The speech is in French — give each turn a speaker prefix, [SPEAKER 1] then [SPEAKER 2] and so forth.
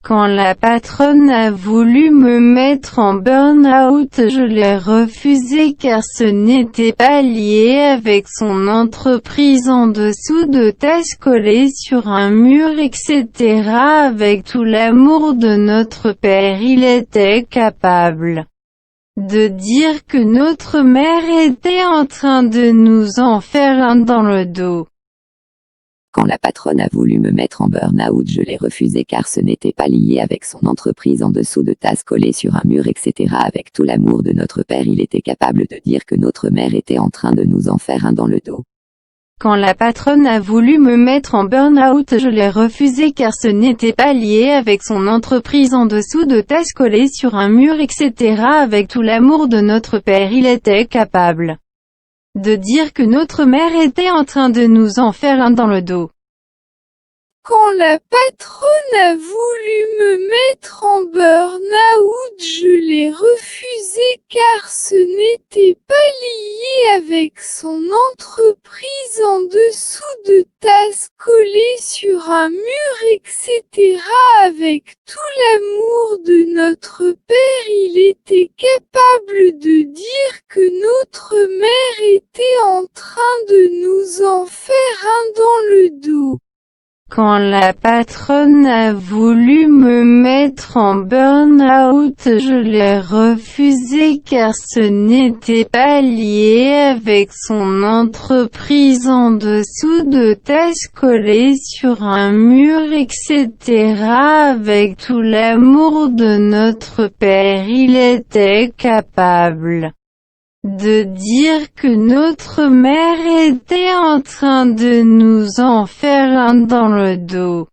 [SPEAKER 1] Quand la patronne a voulu me mettre en burn-out, je l'ai refusé car ce n'était pas lié avec son entreprise en dessous de tasses collées sur un mur etc. Avec tout l'amour de notre père, il était capable de dire que notre mère était en train de nous en faire un dans le dos.
[SPEAKER 2] Quand la patronne a voulu me mettre en burn-out, je l'ai refusé car ce n'était pas lié avec son entreprise en dessous de tasses collées sur un mur etc. Avec tout l'amour de notre père, il était capable de dire que notre mère était en train de nous en faire un dans le dos.
[SPEAKER 1] Quand la patronne a voulu me mettre en burn-out, je l'ai refusé car ce n'était pas lié avec son entreprise en dessous de tasses collées sur un mur etc. Avec tout l'amour de notre père, il était capable de dire que notre mère était en train de nous en faire un dans le dos.
[SPEAKER 3] Quand la patronne a voulu me mettre en burn-out, je l'ai refusé car ce n'était pas lié avec son entreprise en dessous de tasses collées sur un mur etc. Avec tout l'amour de notre père, il était capable de dire que notre mère était en train de nous en faire un dans le dos.
[SPEAKER 1] Quand la patronne a voulu me mettre en burn-out, je l'ai refusé car ce n'était pas lié avec son entreprise en dessous de tasses collées sur un mur etc. Avec tout l'amour de notre père, il était capable de dire que notre mère était en train de nous en faire un dans le dos.